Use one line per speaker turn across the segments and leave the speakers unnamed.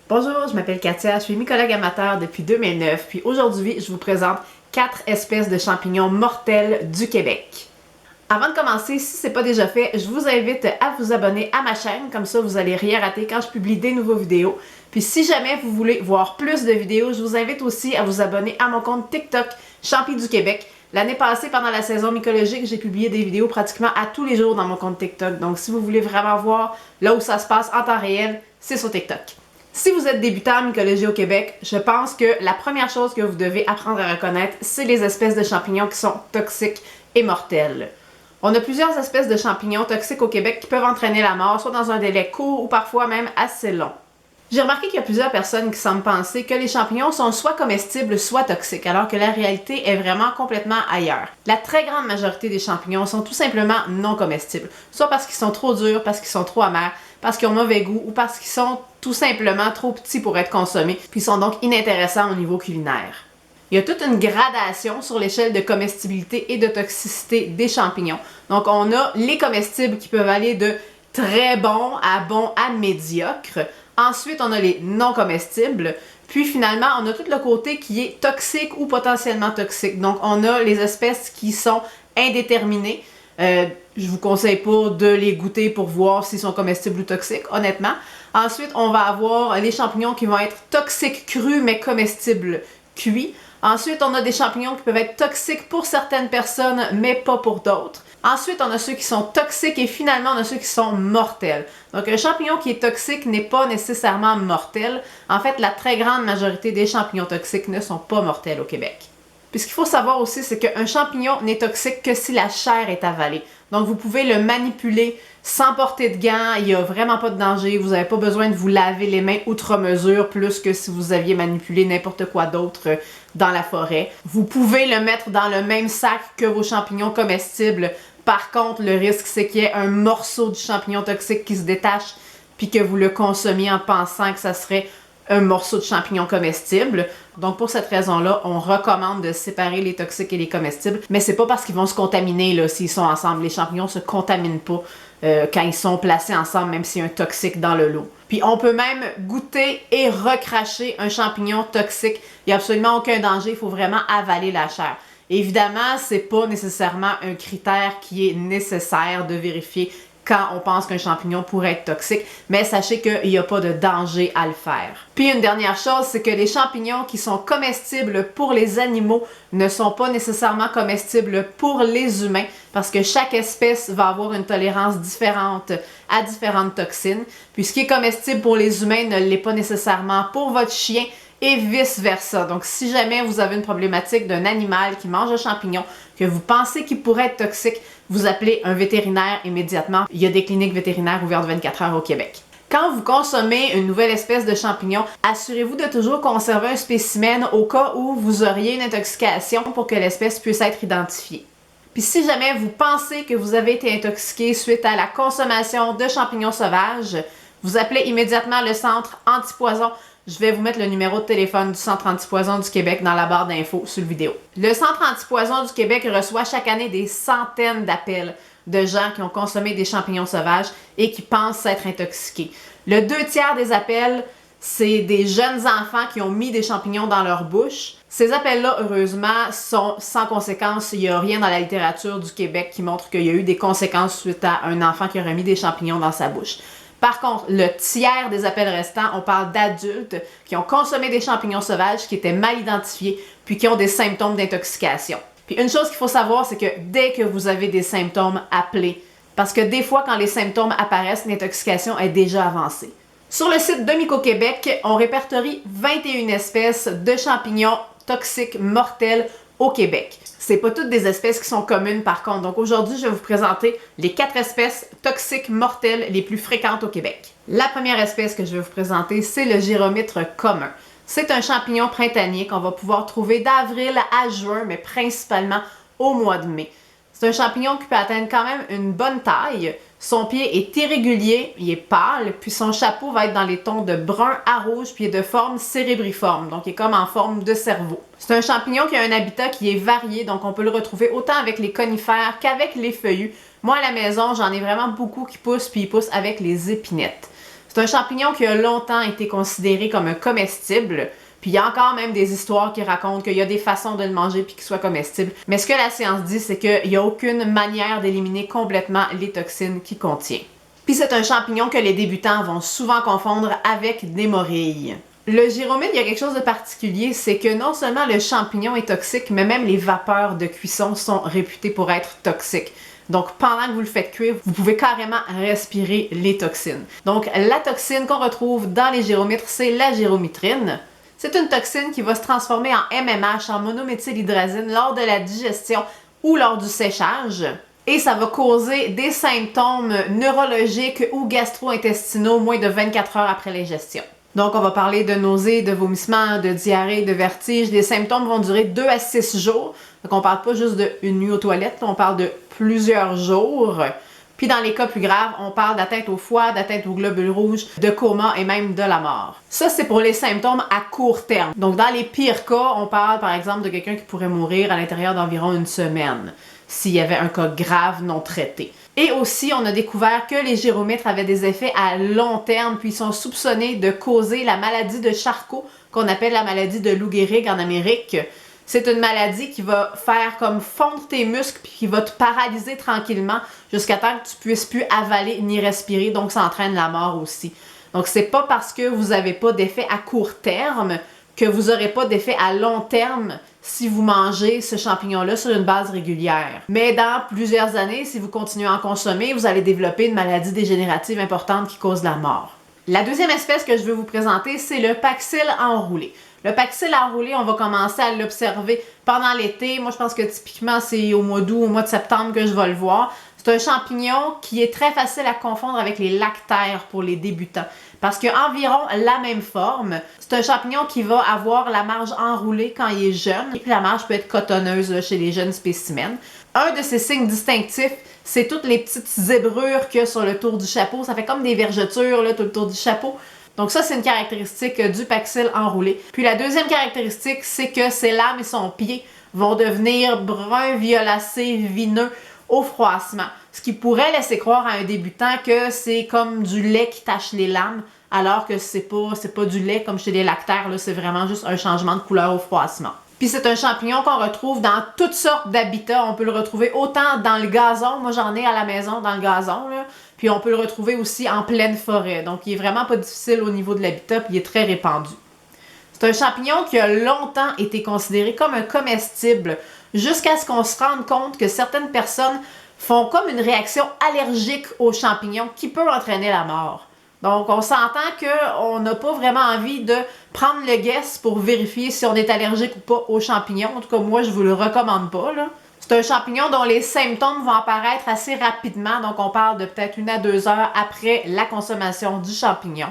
Bonjour, je m'appelle Katia, je suis mycologue amateur depuis 2009, puis aujourd'hui, je vous présente 4 espèces de champignons mortels du Québec. Avant de commencer, si ce n'est pas déjà fait, je vous invite à vous abonner à ma chaîne, comme ça vous n'allez rien rater quand je publie des nouveaux vidéos. Puis si jamais vous voulez voir plus de vidéos, je vous invite aussi à vous abonner à mon compte TikTok Champi du Québec. L'année passée, pendant la saison mycologique, j'ai publié des vidéos pratiquement à tous les jours dans mon compte TikTok. Donc si vous voulez vraiment voir là où ça se passe en temps réel, c'est sur TikTok. Si vous êtes débutant en mycologie au Québec, je pense que la première chose que vous devez apprendre à reconnaître, c'est les espèces de champignons qui sont toxiques et mortels. On a plusieurs espèces de champignons toxiques au Québec qui peuvent entraîner la mort, soit dans un délai court ou parfois même assez long. J'ai remarqué qu'il y a plusieurs personnes qui semblent penser que les champignons sont soit comestibles, soit toxiques, alors que la réalité est vraiment complètement ailleurs. La très grande majorité des champignons sont tout simplement non comestibles, soit parce qu'ils sont trop durs, parce qu'ils sont trop amers, parce qu'ils ont mauvais goût ou parce qu'ils sont tout simplement trop petits pour être consommés, puis sont donc inintéressants au niveau culinaire. Il y a toute une gradation sur l'échelle de comestibilité et de toxicité des champignons. Donc on a les comestibles qui peuvent aller de très bons à médiocre. Ensuite, on a les non comestibles. Puis finalement, on a tout le côté qui est toxique ou potentiellement toxique. Donc on a les espèces qui sont indéterminées. Je vous conseille pas de les goûter pour voir s'ils sont comestibles ou toxiques, honnêtement. Ensuite, on va avoir les champignons qui vont être toxiques crus mais comestibles cuits. Ensuite, on a des champignons qui peuvent être toxiques pour certaines personnes mais pas pour d'autres. Ensuite, on a ceux qui sont toxiques et finalement, on a ceux qui sont mortels. Donc, un champignon qui est toxique n'est pas nécessairement mortel. En fait, la très grande majorité des champignons toxiques ne sont pas mortels au Québec. Puis ce qu'il faut savoir aussi, c'est qu'un champignon n'est toxique que si la chair est avalée. Donc, vous pouvez le manipuler sans porter de gants, il n'y a vraiment pas de danger. Vous n'avez pas besoin de vous laver les mains outre mesure, plus que si vous aviez manipulé n'importe quoi d'autre dans la forêt. Vous pouvez le mettre dans le même sac que vos champignons comestibles. Par contre, le risque, c'est qu'il y ait un morceau du champignon toxique qui se détache puis que vous le consommiez en pensant que ça serait un morceau de champignon comestible. Donc pour cette raison-là, on recommande de séparer les toxiques et les comestibles. Mais c'est pas parce qu'ils vont se contaminer là, s'ils sont ensemble. Les champignons se contaminent pas quand ils sont placés ensemble, même s'il y a un toxique dans le lot. Puis on peut même goûter et recracher un champignon toxique. Il n'y a absolument aucun danger, il faut vraiment avaler la chair. Évidemment, c'est pas nécessairement un critère qui est nécessaire de vérifier quand on pense qu'un champignon pourrait être toxique, mais sachez qu'il n'y a pas de danger à le faire. Puis une dernière chose, c'est que les champignons qui sont comestibles pour les animaux ne sont pas nécessairement comestibles pour les humains, parce que chaque espèce va avoir une tolérance différente à différentes toxines. Puis ce qui est comestible pour les humains ne l'est pas nécessairement pour votre chien, et vice-versa. Donc, si jamais vous avez une problématique d'un animal qui mange un champignon, que vous pensez qu'il pourrait être toxique, vous appelez un vétérinaire immédiatement. Il y a des cliniques vétérinaires ouvertes 24 heures au Québec. Quand vous consommez une nouvelle espèce de champignon, assurez-vous de toujours conserver un spécimen au cas où vous auriez une intoxication pour que l'espèce puisse être identifiée. Puis si jamais vous pensez que vous avez été intoxiqué suite à la consommation de champignons sauvages, vous appelez immédiatement le centre antipoison. Je vais vous mettre le numéro de téléphone du Centre antipoison du Québec dans la barre d'infos sur le vidéo. Le Centre antipoison du Québec reçoit chaque année des centaines d'appels de gens qui ont consommé des champignons sauvages et qui pensent s'être intoxiqués. Le 2/3 des appels, c'est des jeunes enfants qui ont mis des champignons dans leur bouche. Ces appels-là, heureusement, sont sans conséquences. Il n'y a rien dans la littérature du Québec qui montre qu'il y a eu des conséquences suite à un enfant qui aurait mis des champignons dans sa bouche. Par contre, le tiers des appels restants, on parle d'adultes qui ont consommé des champignons sauvages, qui étaient mal identifiés, puis qui ont des symptômes d'intoxication. Puis une chose qu'il faut savoir, c'est que dès que vous avez des symptômes, appelez. Parce que des fois, quand les symptômes apparaissent, l'intoxication est déjà avancée. Sur le site de Myco-Québec, on répertorie 21 espèces de champignons toxiques mortels au Québec. C'est pas toutes des espèces qui sont communes par contre. Donc aujourd'hui, je vais vous présenter les 4 espèces toxiques mortelles les plus fréquentes au Québec. La première espèce que je vais vous présenter, c'est le gyromytre commun. C'est un champignon printanier qu'on va pouvoir trouver d'avril à juin, mais principalement au mois de mai. C'est un champignon qui peut atteindre quand même une bonne taille. Son pied est irrégulier, il est pâle, puis son chapeau va être dans les tons de brun à rouge, puis il est de forme cérébriforme, donc il est comme en forme de cerveau. C'est un champignon qui a un habitat qui est varié, donc on peut le retrouver autant avec les conifères qu'avec les feuillus. Moi, à la maison, j'en ai vraiment beaucoup qui poussent, puis ils poussent avec les épinettes. C'est un champignon qui a longtemps été considéré comme un comestible. Puis il y a encore même des histoires qui racontent qu'il y a des façons de le manger puis qu'il soit comestible. Mais ce que la science dit, c'est qu'il n'y a aucune manière d'éliminer complètement les toxines qu'il contient. Puis c'est un champignon que les débutants vont souvent confondre avec des morilles. Le gyromite, il y a quelque chose de particulier, c'est que non seulement le champignon est toxique, mais même les vapeurs de cuisson sont réputées pour être toxiques. Donc, pendant que vous le faites cuire, vous pouvez carrément respirer les toxines. Donc, la toxine qu'on retrouve dans les gyromitres, c'est la gyromitrine. C'est une toxine qui va se transformer en MMH, en monométhylhydrazine, lors de la digestion ou lors du séchage. Et ça va causer des symptômes neurologiques ou gastro-intestinaux moins de 24 heures après l'ingestion. Donc, on va parler de nausées, de vomissements, de diarrhée, de vertige. Les symptômes vont durer 2 à 6 jours. Donc, on parle pas juste d'une nuit aux toilettes, on parle de plusieurs jours. Puis dans les cas plus graves, on parle d'atteinte au foie, d'atteinte aux globules rouges, de coma et même de la mort. Ça, c'est pour les symptômes à court terme. Donc dans les pires cas, on parle par exemple de quelqu'un qui pourrait mourir à l'intérieur d'environ une semaine, s'il y avait un cas grave non traité. Et aussi, on a découvert que les gyromitres avaient des effets à long terme, puis ils sont soupçonnés de causer la maladie de Charcot, qu'on appelle la maladie de Lou Gehrig en Amérique. C'est une maladie qui va faire comme fondre tes muscles puis qui va te paralyser tranquillement jusqu'à temps que tu puisses plus avaler ni respirer, donc ça entraîne la mort aussi. Donc c'est pas parce que vous n'avez pas d'effet à court terme que vous n'aurez pas d'effet à long terme si vous mangez ce champignon-là sur une base régulière. Mais dans plusieurs années, si vous continuez à en consommer, vous allez développer une maladie dégénérative importante qui cause la mort. La deuxième espèce que je veux vous présenter, c'est le Paxil enroulé. Le Paxil enroulé, on va commencer à l'observer pendant l'été. Moi, je pense que typiquement, c'est au mois d'août, au mois de septembre que je vais le voir. C'est un champignon qui est très facile à confondre avec les lactaires pour les débutants. Parce qu'il a environ la même forme. C'est un champignon qui va avoir la marge enroulée quand il est jeune. Et puis la marge peut être cotonneuse là, chez les jeunes spécimens. Un de ses signes distinctifs, c'est toutes les petites zébrures qu'il y a sur le tour du chapeau. Ça fait comme des vergetures là, tout le tour du chapeau. Donc ça, c'est une caractéristique du Paxil enroulé. Puis la deuxième caractéristique, c'est que ses lames et son pied vont devenir brun, violacé, vineux au froissement. Ce qui pourrait laisser croire à un débutant que c'est comme du lait qui tache les lames, alors que c'est pas du lait comme chez les lactaires, là, c'est vraiment juste un changement de couleur au froissement. Puis c'est un champignon qu'on retrouve dans toutes sortes d'habitats. On peut le retrouver autant dans le gazon, moi j'en ai à la maison dans le gazon, là. Puis on peut le retrouver aussi en pleine forêt. Donc il est vraiment pas difficile au niveau de l'habitat, puis il est très répandu. C'est un champignon qui a longtemps été considéré comme un comestible, jusqu'à ce qu'on se rende compte que certaines personnes font comme une réaction allergique aux champignons qui peut entraîner la mort. Donc, on s'entend qu'on n'a pas vraiment envie de prendre le guess pour vérifier si on est allergique ou pas aux champignons. En tout cas, moi, je vous le recommande pas, là. C'est un champignon dont les symptômes vont apparaître assez rapidement. Donc, on parle de peut-être 1 à 2 heures après la consommation du champignon.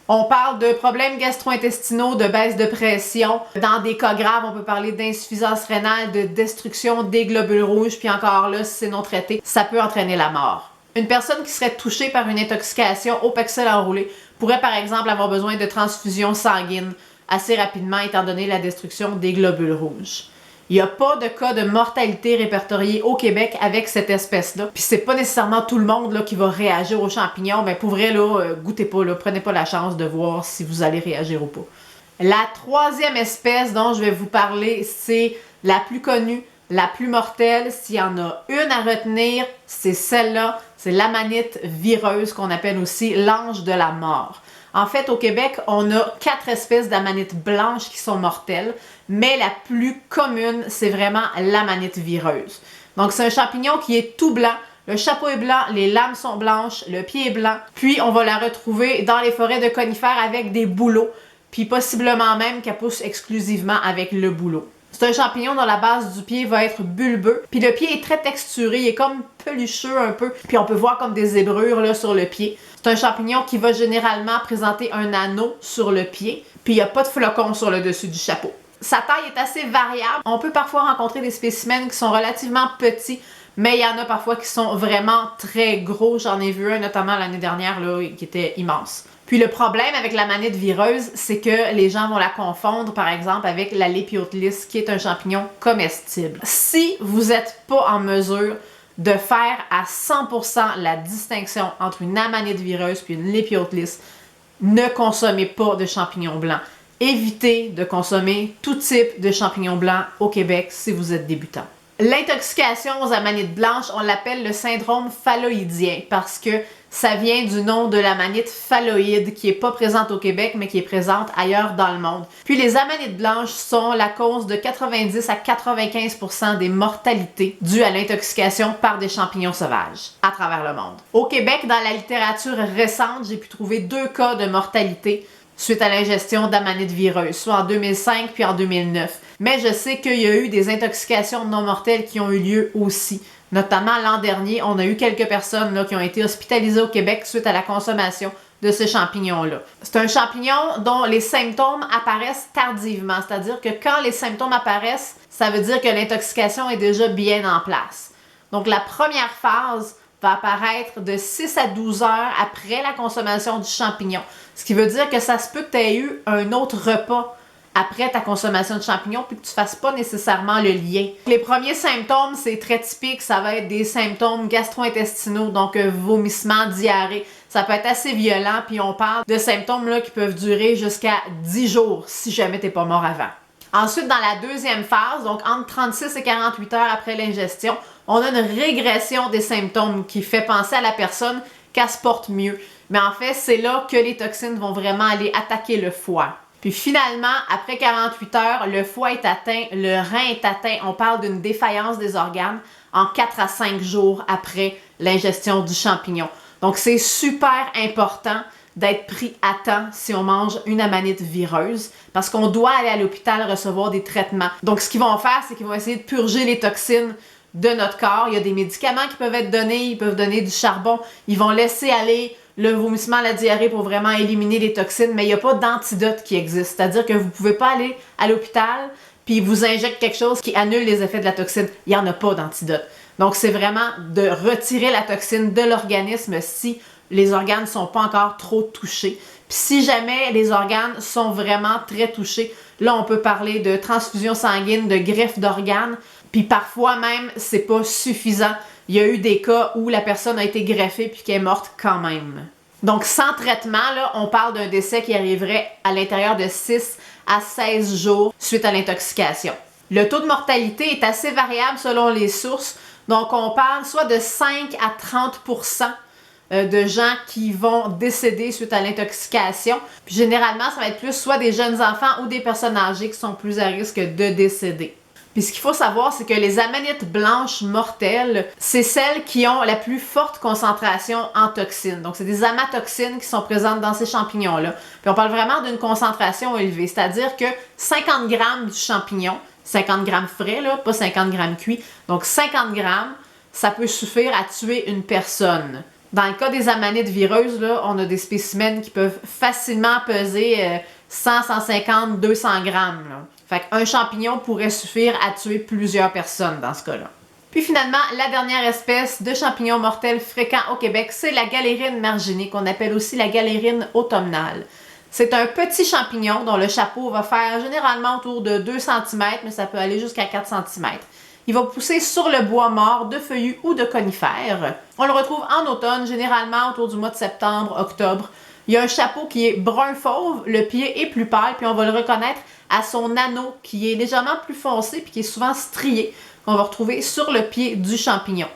On parle de problèmes gastro-intestinaux, de baisse de pression. Dans des cas graves, on peut parler d'insuffisance rénale, de destruction des globules rouges. Puis encore là, si c'est non traité, ça peut entraîner la mort. Une personne qui serait touchée par une intoxication au Paxil enroulé pourrait par exemple avoir besoin de transfusion sanguine assez rapidement étant donné la destruction des globules rouges. Il n'y a pas de cas de mortalité répertorié au Québec avec cette espèce-là. Puis c'est pas nécessairement tout le monde là, qui va réagir aux champignons, mais pour vrai, là, goûtez pas, là, prenez pas la chance de voir si vous allez réagir ou pas. La troisième espèce dont je vais vous parler, c'est la plus connue, la plus mortelle. S'il y en a une à retenir, c'est celle-là. C'est l'amanite vireuse qu'on appelle aussi l'ange de la mort. En fait, au Québec, on a 4 espèces d'amanites blanches qui sont mortelles, mais la plus commune, c'est vraiment l'amanite vireuse. Donc, c'est un champignon qui est tout blanc. Le chapeau est blanc, les lames sont blanches, le pied est blanc. Puis, on va la retrouver dans les forêts de conifères avec des bouleaux, puis possiblement même qu'elle pousse exclusivement avec le bouleau. C'est un champignon dont la base du pied va être bulbeux. Puis le pied est très texturé, il est comme pelucheux un peu. Puis on peut voir comme des zébrures là, sur le pied. C'est un champignon qui va généralement présenter un anneau sur le pied. Puis il n'y a pas de flocons sur le dessus du chapeau. Sa taille est assez variable. On peut parfois rencontrer des spécimens qui sont relativement petits, mais il y en a parfois qui sont vraiment très gros. J'en ai vu un notamment l'année dernière là, qui était immense. Puis le problème avec l'amanite vireuse, c'est que les gens vont la confondre, par exemple, avec la Lepiotelis, qui est un champignon comestible. Si vous n'êtes pas en mesure de faire à 100% la distinction entre une amanite vireuse puis une Lepiotelis, ne consommez pas de champignons blancs. Évitez de consommer tout type de champignons blancs au Québec si vous êtes débutant. L'intoxication aux amanites blanches, on l'appelle le syndrome phalloïdien parce que ça vient du nom de l'amanite phalloïde qui n'est pas présente au Québec mais qui est présente ailleurs dans le monde. Puis les amanites blanches sont la cause de 90 à 95% des mortalités dues à l'intoxication par des champignons sauvages à travers le monde. Au Québec, dans la littérature récente, j'ai pu trouver 2 cas de mortalité suite à l'ingestion d'amanites vireuses, soit en 2005 puis en 2009. Mais je sais qu'il y a eu des intoxications non mortelles qui ont eu lieu aussi. Notamment l'an dernier, on a eu quelques personnes là, qui ont été hospitalisées au Québec suite à la consommation de ce champignon-là. C'est un champignon dont les symptômes apparaissent tardivement, c'est-à-dire que quand les symptômes apparaissent, ça veut dire que l'intoxication est déjà bien en place. Donc la première phase va apparaître de 6 à 12 heures après la consommation du champignon. Ce qui veut dire que ça se peut que tu aies eu un autre repas après ta consommation de champignons puis que tu ne fasses pas nécessairement le lien. Les premiers symptômes, c'est très typique, ça va être des symptômes gastro-intestinaux, donc vomissements, diarrhée. Ça peut être assez violent, puis on parle de symptômes là, qui peuvent durer jusqu'à 10 jours si jamais tu n'es pas mort avant. Ensuite, dans la deuxième phase, donc entre 36 et 48 heures après l'ingestion, on a une régression des symptômes qui fait penser à la personne qu'elle se porte mieux. Mais en fait, c'est là que les toxines vont vraiment aller attaquer le foie. Puis finalement, après 48 heures, le foie est atteint, le rein est atteint. On parle d'une défaillance des organes en 4 à 5 jours après l'ingestion du champignon. Donc, c'est super important d'être pris à temps si on mange une amanite vireuse parce qu'on doit aller à l'hôpital recevoir des traitements. Donc, ce qu'ils vont faire, c'est qu'ils vont essayer de purger les toxines de notre corps. Il y a des médicaments qui peuvent être donnés, ils peuvent donner du charbon, ils vont laisser aller le vomissement, la diarrhée pour vraiment éliminer les toxines, mais il n'y a pas d'antidote qui existe. C'est-à-dire que vous ne pouvez pas aller à l'hôpital puis vous injecter quelque chose qui annule les effets de la toxine. Il n'y en a pas d'antidote. Donc, c'est vraiment de retirer la toxine de l'organisme si les organes ne sont pas encore trop touchés. Puis si jamais les organes sont vraiment très touchés, là, on peut parler de transfusion sanguine, de greffe d'organes. Puis parfois même, c'est pas suffisant. Il y a eu des cas où la personne a été greffée puis qu'elle est morte quand même. Donc, sans traitement, là, on parle d'un décès qui arriverait à l'intérieur de 6 à 16 jours suite à l'intoxication. Le taux de mortalité est assez variable selon les sources. Donc, on parle soit de 5 à 30% de gens qui vont décéder suite à l'intoxication. Puis généralement, ça va être plus soit des jeunes enfants ou des personnes âgées qui sont plus à risque de décéder. Puis ce qu'il faut savoir, c'est que les amanites blanches mortelles, c'est celles qui ont la plus forte concentration en toxines. Donc, c'est des amatoxines qui sont présentes dans ces champignons-là. Puis on parle vraiment d'une concentration élevée, c'est-à-dire que 50 grammes du champignon, 50 grammes frais, là, pas 50 grammes cuits, donc 50 grammes, ça peut suffire à tuer une personne. Dans le cas des amanites vireuses, là, on a des spécimens qui peuvent facilement peser 100, 150, 200 grammes. Là. Fait qu'un champignon pourrait suffire à tuer plusieurs personnes dans ce cas-là. Puis finalement, la dernière espèce de champignon mortel fréquent au Québec, c'est la galérine marginée, qu'on appelle aussi la galérine automnale. C'est un petit champignon dont le chapeau va faire généralement autour de 2 cm, mais ça peut aller jusqu'à 4 cm. Il va pousser sur le bois mort de feuillus ou de conifères. On le retrouve en automne, généralement autour du mois de septembre, octobre. Il y a un chapeau qui est brun fauve, le pied est plus pâle, puis on va le reconnaître à son anneau qui est légèrement plus foncé puis qui est souvent strié, qu'on va retrouver sur le pied du champignon.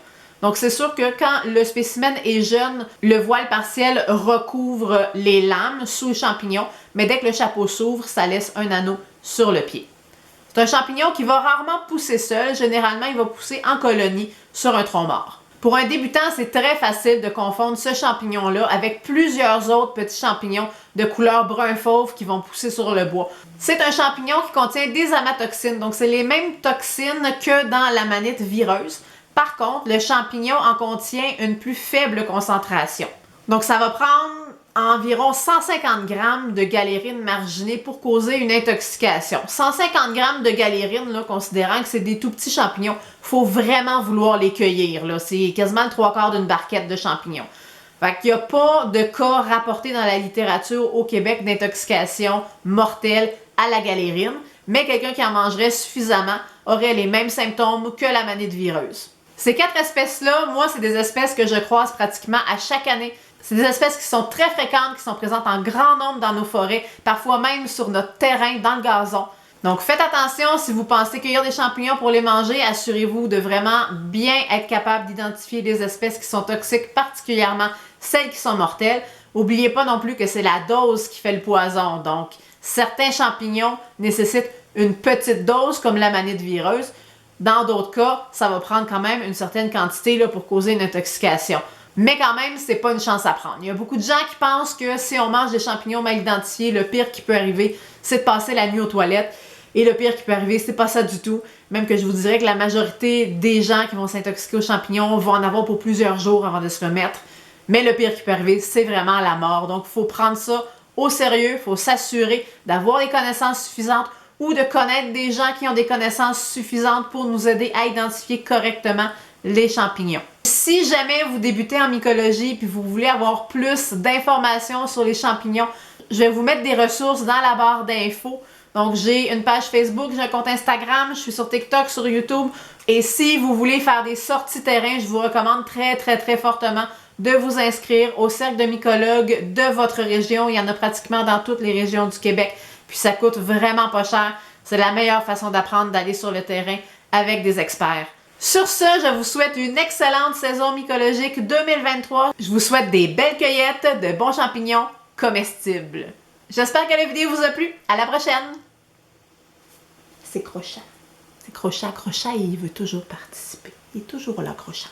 Donc c'est sûr que quand le spécimen est jeune, le voile partiel recouvre les lames sous le champignon, mais dès que le chapeau s'ouvre, ça laisse un anneau sur le pied. C'est un champignon qui va rarement pousser seul, généralement il va pousser en colonie sur un tronc mort. Pour un débutant, c'est très facile de confondre ce champignon-là avec plusieurs autres petits champignons de couleur brun fauve qui vont pousser sur le bois. C'est un champignon qui contient des amatoxines, donc c'est les mêmes toxines que dans l'amanite vireuse. Par contre, le champignon en contient une plus faible concentration. Donc ça va prendre environ 150 grammes de galérine marginée pour causer une intoxication. 150 grammes de galérine, là, considérant que c'est des tout petits champignons, il faut vraiment vouloir les cueillir. Là. C'est quasiment le 3/4 d'une barquette de champignons. Fait qu'il n'y a pas de cas rapportés dans la littérature au Québec d'intoxication mortelle à la galérine, mais quelqu'un qui en mangerait suffisamment aurait les mêmes symptômes que l'amanite vireuse. Ces 4 espèces-là, moi, c'est des espèces que je croise pratiquement à chaque année C'est des espèces qui sont très fréquentes, qui sont présentes en grand nombre dans nos forêts, parfois même sur notre terrain, dans le gazon. Donc faites attention, si vous pensez cueillir des champignons pour les manger, assurez-vous de vraiment bien être capable d'identifier les espèces qui sont toxiques, particulièrement celles qui sont mortelles. N'oubliez pas non plus que c'est la dose qui fait le poison. Donc certains champignons nécessitent une petite dose, comme l'amanite vireuse. Dans d'autres cas, ça va prendre quand même une certaine quantité là, pour causer une intoxication. Mais quand même, c'est pas une chance à prendre. Il y a beaucoup de gens qui pensent que si on mange des champignons mal identifiés, le pire qui peut arriver, c'est de passer la nuit aux toilettes. Et le pire qui peut arriver, c'est pas ça du tout. Même que je vous dirais que la majorité des gens qui vont s'intoxiquer aux champignons vont en avoir pour plusieurs jours avant de se remettre. Mais le pire qui peut arriver, c'est vraiment la mort. Donc, il faut prendre ça au sérieux. Il faut s'assurer d'avoir les connaissances suffisantes ou de connaître des gens qui ont des connaissances suffisantes pour nous aider à identifier correctement les champignons. Si jamais vous débutez en mycologie puis vous voulez avoir plus d'informations sur les champignons, je vais vous mettre des ressources dans la barre d'infos. Donc, j'ai une page Facebook, j'ai un compte Instagram, je suis sur TikTok, sur YouTube. Et si vous voulez faire des sorties terrain, je vous recommande très fortement de vous inscrire au cercle de mycologues de votre région. Il y en a pratiquement dans toutes les régions du Québec. Puis ça coûte vraiment pas cher. C'est la meilleure façon d'apprendre, d'aller sur le terrain avec des experts. Sur ce, je vous souhaite une excellente saison mycologique 2023. Je vous souhaite des belles cueillettes de bons champignons comestibles. J'espère que la vidéo vous a plu. À la prochaine! C'est Crochat. C'est Crochat. Crochat, il veut toujours participer. Il est toujours là, Crochat.